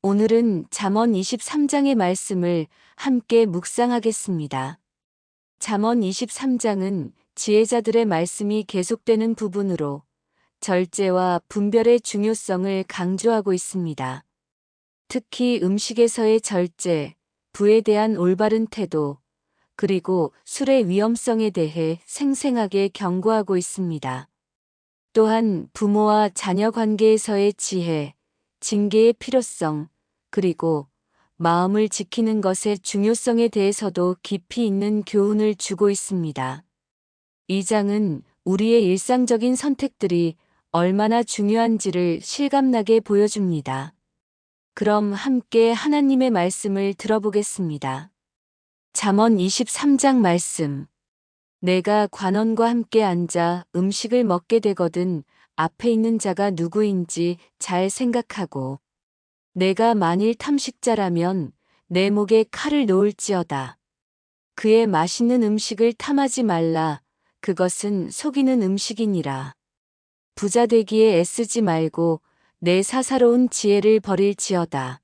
오늘은 잠언 23장의 말씀을 함께 묵상하겠습니다. 잠언 23장은 지혜자들의 말씀이 계속되는 부분으로 절제와 분별의 중요성을 강조하고 있습니다. 특히 음식에서의 절제, 부에 대한 올바른 태도, 그리고 술의 위험성에 대해 생생하게 경고하고 있습니다. 또한 부모와 자녀 관계에서의 지혜, 징계의 필요성, 그리고 마음을 지키는 것의 중요성에 대해서도 깊이 있는 교훈을 주고 있습니다. 이 장은 우리의 일상적인 선택들이 얼마나 중요한지를 실감나게 보여줍니다. 그럼 함께 하나님의 말씀을 들어보겠습니다. 잠언 23장 말씀. 내가 관원과 함께 앉아 음식을 먹게 되거든 앞에 있는 자가 누구인지 잘 생각하고 내가 만일 탐식자라면 내 목에 칼을 놓을지어다. 그의 맛있는 음식을 탐하지 말라. 그것은 속이는 음식이니라. 부자 되기에 애쓰지 말고 내 사사로운 지혜를 버릴지어다.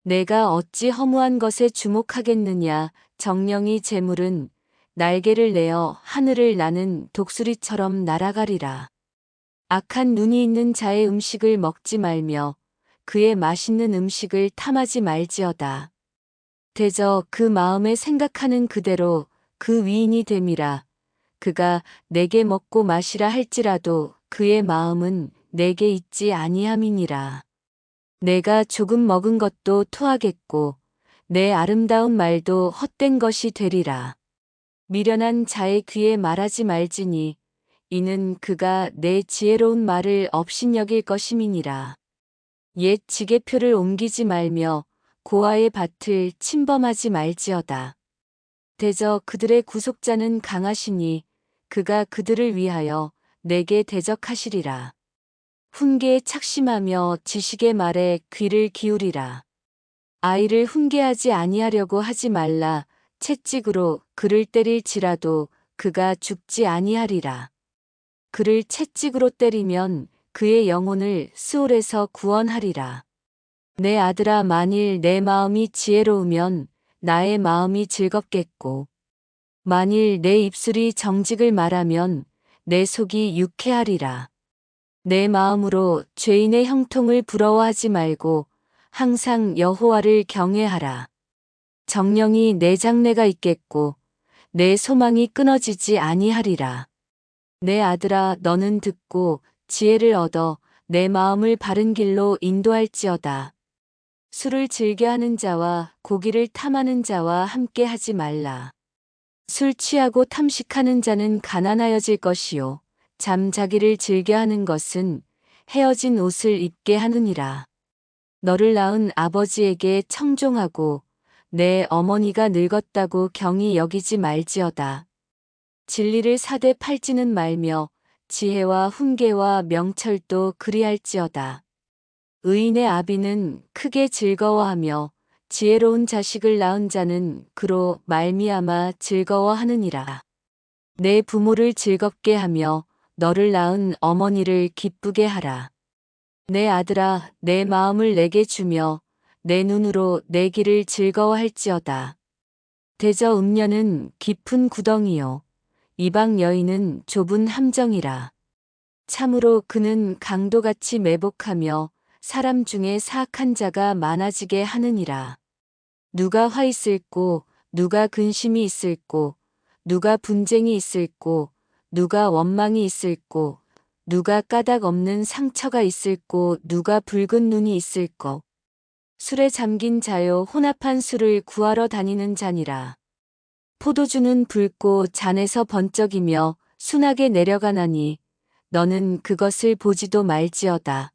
내가 어찌 허무한 것에 주목하겠느냐. 정령이 재물은 날개를 내어 하늘을 나는 독수리처럼 날아가리라. 악한 눈이 있는 자의 음식을 먹지 말며 그의 맛있는 음식을 탐하지 말지어다. 대저 그 마음에 생각하는 그대로 그 위인이 됨이라. 그가 내게 먹고 마시라 할지라도 그의 마음은 내게 있지 아니함이니라. 내가 조금 먹은 것도 토하겠고 내 아름다운 말도 헛된 것이 되리라. 미련한 자의 귀에 말하지 말지니 이는 그가 내 지혜로운 말을 업신여길 것임이니라. 옛 지게표를 옮기지 말며 고아의 밭을 침범하지 말지어다. 대저 그들의 구속자는 강하시니 그가 그들을 위하여 내게 대적하시리라. 훈계에 착심하며 지식의 말에 귀를 기울이라. 아이를 훈계하지 아니하려고 하지 말라. 채찍으로 그를 때릴지라도 그가 죽지 아니하리라. 그를 채찍으로 때리면 그의 영혼을 스올에서 구원하리라. 내 아들아 만일 내 마음이 지혜로우면 나의 마음이 즐겁겠고 만일 내 입술이 정직을 말하면 내 속이 유쾌하리라. 내 마음으로 죄인의 형통을 부러워하지 말고 항상 여호와를 경외하라. 정령이 내 장래가 있겠고 내 소망이 끊어지지 아니하리라. 내 아들아 너는 듣고 지혜를 얻어 내 마음을 바른 길로 인도할지어다. 술을 즐겨하는 자와 고기를 탐하는 자와 함께 하지 말라. 술 취하고 탐식하는 자는 가난하여질 것이요 잠자기를 즐겨하는 것은 헤어진 옷을 입게 하느니라. 너를 낳은 아버지에게 청종하고 내 어머니가 늙었다고 경히 여기지 말지어다. 진리를 사대 팔지는 말며 지혜와 훈계와 명철도 그리할지어다. 의인의 아비는 크게 즐거워하며 지혜로운 자식을 낳은 자는 그로 말미암아 즐거워하느니라. 내 부모를 즐겁게 하며 너를 낳은 어머니를 기쁘게 하라. 내 아들아 내 마음을 내게 주며 내 눈으로 내 길을 즐거워할지어다. 대저 음녀는 깊은 구덩이요 이방 여인은 좁은 함정이라. 참으로 그는 강도같이 매복하며 사람 중에 사악한 자가 많아지게 하느니라. 누가 화 있을꼬 누가 근심이 있을꼬 누가 분쟁이 있을꼬 누가 원망이 있을꼬 누가 까닭 없는 상처가 있을꼬 누가 붉은 눈이 있을꼬. 술에 잠긴 자요 혼합한 술을 구하러 다니는 자니라. 포도주는 붉고 잔에서 번쩍이며 순하게 내려가나니 너는 그것을 보지도 말지어다.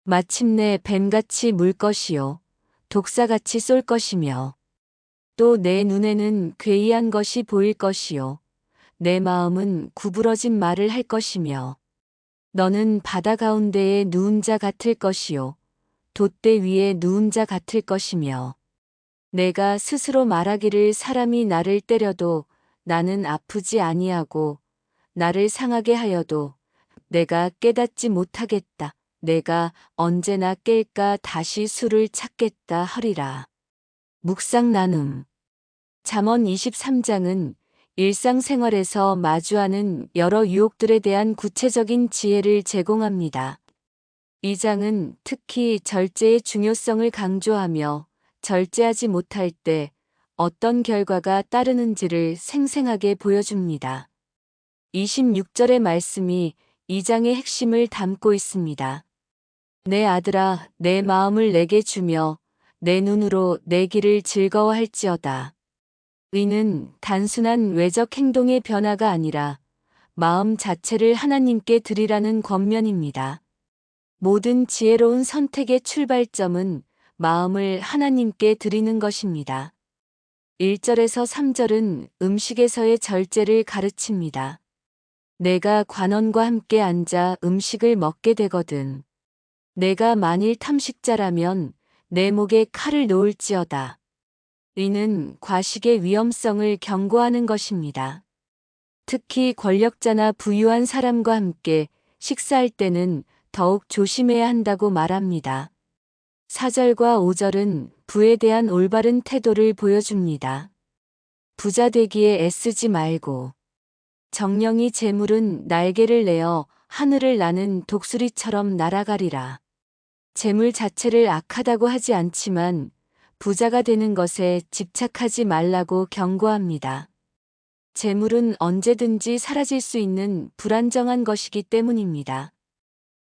마침내 뱀같이 물 것이요 독사같이 쏠 것이며 또 내 눈에는 괴이한 것이 보일 것이요 내 마음은 구부러진 말을 할 것이며 너는 바다 가운데에 누운 자 같을 것이요 돛대 위에 누운 자 같을 것이며 내가 스스로 말하기를 사람이 나를 때려도 나는 아프지 아니하고 나를 상하게 하여도 내가 깨닫지 못하겠다. 내가 언제나 깰까 다시 술을 찾겠다 하리라. 묵상 나눔. 잠언 23장은 일상생활에서 마주하는 여러 유혹들에 대한 구체적인 지혜를 제공합니다. 이 장은 특히 절제의 중요성을 강조하며 절제하지 못할 때 어떤 결과가 따르는지를 생생하게 보여줍니다. 26절의 말씀이 이 장의 핵심을 담고 있습니다. 내 아들아, 내 마음을 내게 주며 내 눈으로 내 길을 즐거워할지어다. 의는 단순한 외적 행동의 변화가 아니라 마음 자체를 하나님께 드리라는 권면입니다. 모든 지혜로운 선택의 출발점은 마음을 하나님께 드리는 것입니다. 1절에서 3절은 음식에서의 절제를 가르칩니다. 내가 관원과 함께 앉아 음식을 먹게 되거든. 내가 만일 탐식자라면 내 목에 칼을 놓을지어다. 이는 과식의 위험성을 경고하는 것입니다. 특히 권력자나 부유한 사람과 함께 식사할 때는 더욱 조심해야 한다고 말합니다. 4절과 5절은 부에 대한 올바른 태도를 보여줍니다. 부자 되기에 애쓰지 말고 정령이 재물은 날개를 내어 하늘을 나는 독수리처럼 날아가리라. 재물 자체를 악하다고 하지 않지만 부자가 되는 것에 집착하지 말라고 경고합니다. 재물은 언제든지 사라질 수 있는 불안정한 것이기 때문입니다.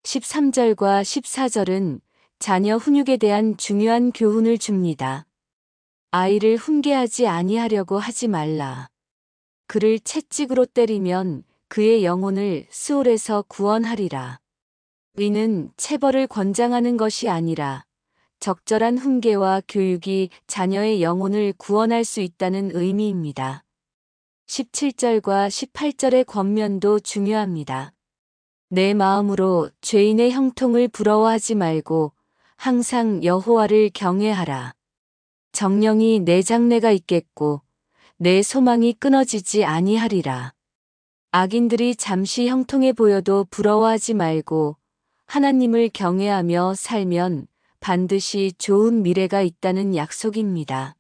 13절과 14절은 자녀 훈육에 대한 중요한 교훈을 줍니다. 아이를 훈계하지 아니하려고 하지 말라. 그를 채찍으로 때리면 그의 영혼을 스올에서 구원하리라. 의는 체벌을 권장하는 것이 아니라 적절한 훈계와 교육이 자녀의 영혼을 구원할 수 있다는 의미입니다. 17절과 18절의 권면도 중요합니다. 내 마음으로 죄인의 형통을 부러워하지 말고 항상 여호와를 경외하라. 정령이 내 장래가 있겠고 내 소망이 끊어지지 아니하리라. 악인들이 잠시 형통해 보여도 부러워하지 말고 하나님을 경외하며 살면 반드시 좋은 미래가 있다는 약속입니다.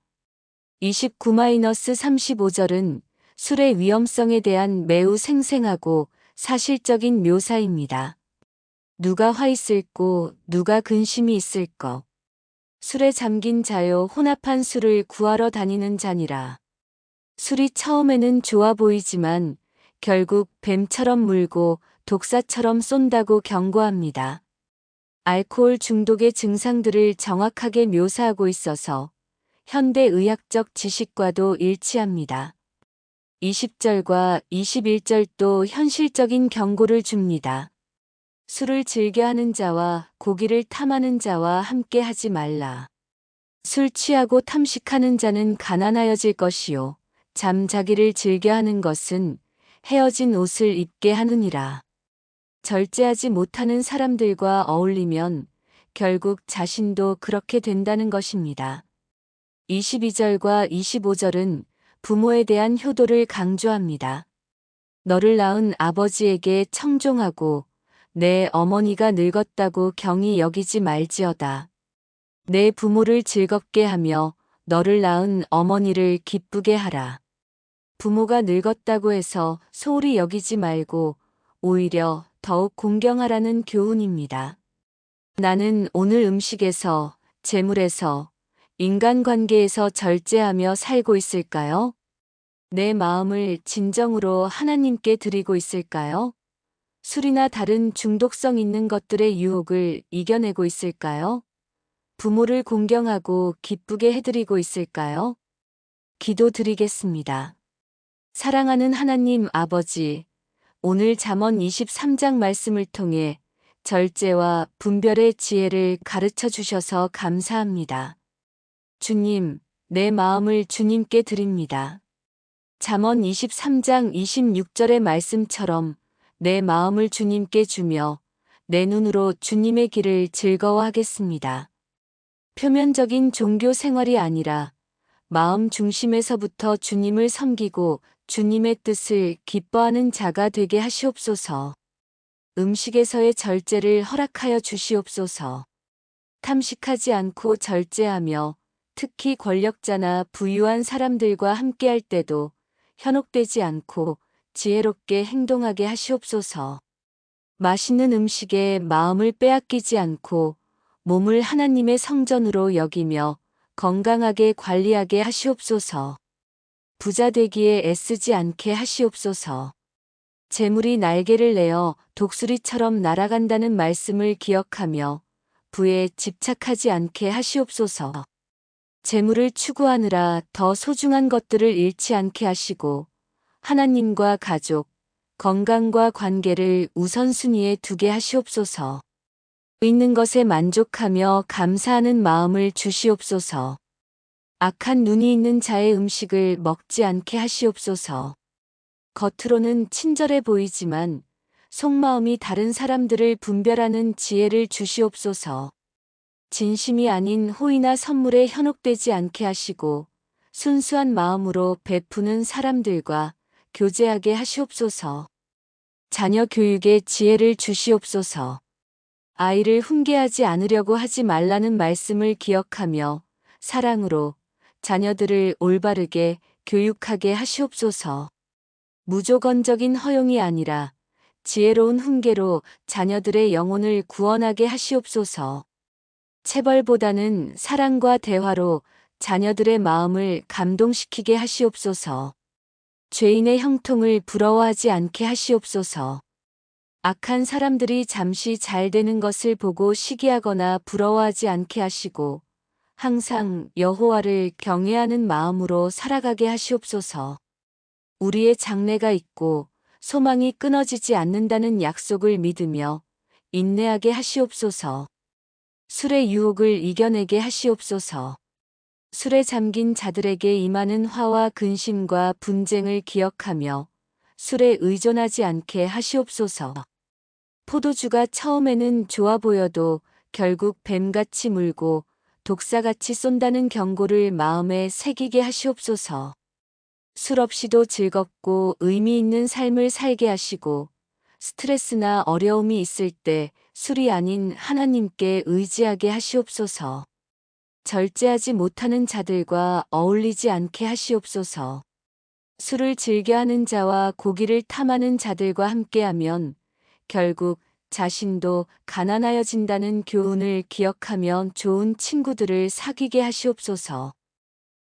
29-35절은 술의 위험성에 대한 매우 생생하고 사실적인 묘사입니다. 누가 화 있을꼬 누가 근심이 있을꼬. 술에 잠긴 자요 혼합한 술을 구하러 다니는 자니라. 술이 처음에는 좋아 보이지만 결국 뱀처럼 물고 독사처럼 쏜다고 경고합니다. 알코올 중독의 증상들을 정확하게 묘사하고 있어서 현대의학적 지식과도 일치합니다. 20절과 21절도 현실적인 경고를 줍니다. 술을 즐겨 하는 자와 고기를 탐하는 자와 함께 하지 말라. 술 취하고 탐식하는 자는 가난하여질 것이요. 잠자기를 즐겨 하는 것은 헤어진 옷을 입게 하느니라. 절제하지 못하는 사람들과 어울리면 결국 자신도 그렇게 된다는 것입니다. 22절과 25절은 부모에 대한 효도를 강조합니다. 너를 낳은 아버지에게 청종하고 내 어머니가 늙었다고 경히 여기지 말지어다. 내 부모를 즐겁게 하며 너를 낳은 어머니를 기쁘게 하라. 부모가 늙었다고 해서 소홀히 여기지 말고 오히려 더욱 공경하라는 교훈입니다. 나는 오늘 음식에서, 재물에서, 인간관계에서 절제하며 살고 있을까요? 내 마음을 진정으로 하나님께 드리고 있을까요? 술이나 다른 중독성 있는 것들의 유혹을 이겨내고 있을까요? 부모를 공경하고 기쁘게 해드리고 있을까요? 기도드리겠습니다. 사랑하는 하나님 아버지, 오늘 잠언 23장 말씀을 통해 절제와 분별의 지혜를 가르쳐 주셔서 감사합니다. 주님, 내 마음을 주님께 드립니다. 잠언 23장 26절의 말씀처럼 내 마음을 주님께 주며 내 눈으로 주님의 길을 즐거워하겠습니다. 표면적인 종교 생활이 아니라 마음 중심에서부터 주님을 섬기고 주님의 뜻을 기뻐하는 자가 되게 하시옵소서. 음식에서의 절제를 허락하여 주시옵소서. 탐식하지 않고 절제하며 특히 권력자나 부유한 사람들과 함께할 때도 현혹되지 않고 지혜롭게 행동하게 하시옵소서. 맛있는 음식에 마음을 빼앗기지 않고 몸을 하나님의 성전으로 여기며 건강하게 관리하게 하시옵소서. 부자 되기에 애쓰지 않게 하시옵소서. 재물이 날개를 내어 독수리처럼 날아간다는 말씀을 기억하며 부에 집착하지 않게 하시옵소서. 재물을 추구하느라 더 소중한 것들을 잃지 않게 하시고 하나님과 가족, 건강과 관계를 우선순위에 두게 하시옵소서. 있는 것에 만족하며 감사하는 마음을 주시옵소서. 악한 눈이 있는 자의 음식을 먹지 않게 하시옵소서. 겉으로는 친절해 보이지만 속마음이 다른 사람들을 분별하는 지혜를 주시옵소서. 진심이 아닌 호의나 선물에 현혹되지 않게 하시고 순수한 마음으로 베푸는 사람들과 교제하게 하시옵소서. 자녀 교육에 지혜를 주시옵소서. 아이를 훈계하지 않으려고 하지 말라는 말씀을 기억하며 사랑으로 자녀들을 올바르게 교육하게 하시옵소서. 무조건적인 허용이 아니라 지혜로운 훈계로 자녀들의 영혼을 구원하게 하시옵소서. 체벌보다는 사랑과 대화로 자녀들의 마음을 감동시키게 하시옵소서. 죄인의 형통을 부러워하지 않게 하시옵소서. 악한 사람들이 잠시 잘 되는 것을 보고 시기하거나 부러워하지 않게 하시고 항상 여호와를 경외하는 마음으로 살아가게 하시옵소서. 우리의 장래가 있고 소망이 끊어지지 않는다는 약속을 믿으며 인내하게 하시옵소서. 술의 유혹을 이겨내게 하시옵소서. 술에 잠긴 자들에게 임하는 화와 근심과 분쟁을 기억하며 술에 의존하지 않게 하시옵소서. 포도주가 처음에는 좋아 보여도 결국 뱀같이 물고 독사같이 쏜다는 경고를 마음에 새기게 하시옵소서. 술 없이도 즐겁고 의미 있는 삶을 살게 하시고 스트레스나 어려움이 있을 때 술이 아닌 하나님께 의지하게 하시옵소서. 절제하지 못하는 자들과 어울리지 않게 하시옵소서. 술을 즐겨하는 자와 고기를 탐하는 자들과 함께하면 결국 자신도 가난하여진다는 교훈을 기억하며 좋은 친구들을 사귀게 하시옵소서.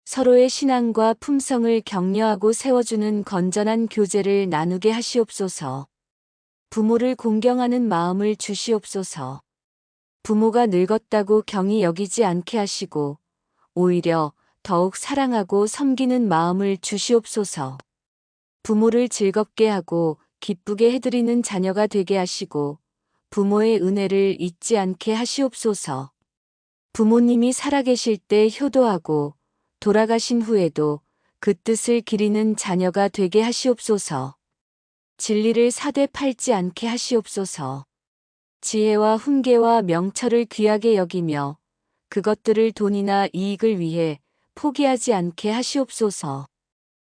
서로의 신앙과 품성을 격려하고 세워주는 건전한 교제를 나누게 하시옵소서. 부모를 공경하는 마음을 주시옵소서. 부모가 늙었다고 경히 여기지 않게 하시고 오히려 더욱 사랑하고 섬기는 마음을 주시옵소서. 부모를 즐겁게 하고 기쁘게 해드리는 자녀가 되게 하시고 부모의 은혜를 잊지 않게 하시옵소서. 부모님이 살아계실 때 효도하고 돌아가신 후에도 그 뜻을 기리는 자녀가 되게 하시옵소서. 진리를 사대 팔지 않게 하시옵소서. 지혜와 훈계와 명철을 귀하게 여기며 그것들을 돈이나 이익을 위해 포기하지 않게 하시옵소서.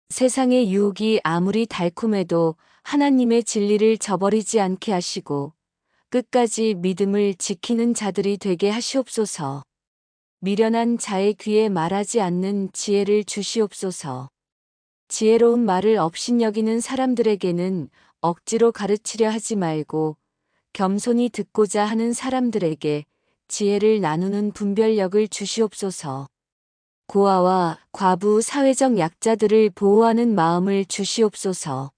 세상의 유혹이 아무리 달콤해도 하나님의 진리를 저버리지 않게 하시고 끝까지 믿음을 지키는 자들이 되게 하시옵소서. 미련한 자의 귀에 말하지 않는 지혜를 주시옵소서. 지혜로운 말을 업신여기는 사람들에게는 억지로 가르치려 하지 말고 겸손히 듣고자 하는 사람들에게 지혜를 나누는 분별력을 주시옵소서. 고아와 과부 사회적 약자들을 보호하는 마음을 주시옵소서.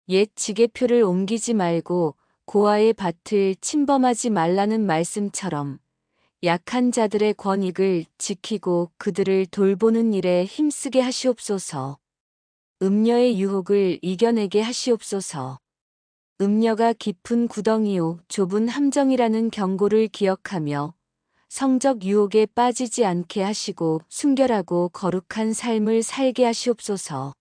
옛 지게표를 옮기지 말고 고아의 밭을 침범하지 말라는 말씀처럼 약한 자들의 권익을 지키고 그들을 돌보는 일에 힘쓰게 하시옵소서. 음녀의 유혹을 이겨내게 하시옵소서. 음녀가 깊은 구덩이요 좁은 함정이라는 경고를 기억하며 성적 유혹에 빠지지 않게 하시고 순결하고 거룩한 삶을 살게 하시옵소서.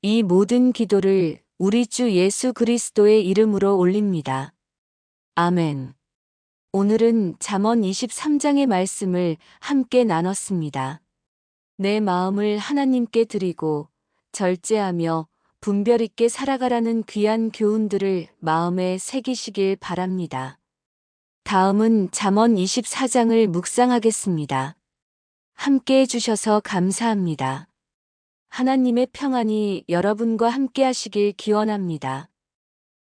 이 모든 기도를 우리 주 예수 그리스도의 이름으로 올립니다. 아멘. 오늘은 잠언 23장의 말씀을 함께 나눴습니다. 내 마음을 하나님께 드리고 절제하며 분별 있게 살아가라는 귀한 교훈들을 마음에 새기시길 바랍니다. 다음은 잠언 24장을 묵상하겠습니다. 함께 해주셔서 감사합니다. 하나님의 평안이 여러분과 함께 하시길 기원합니다.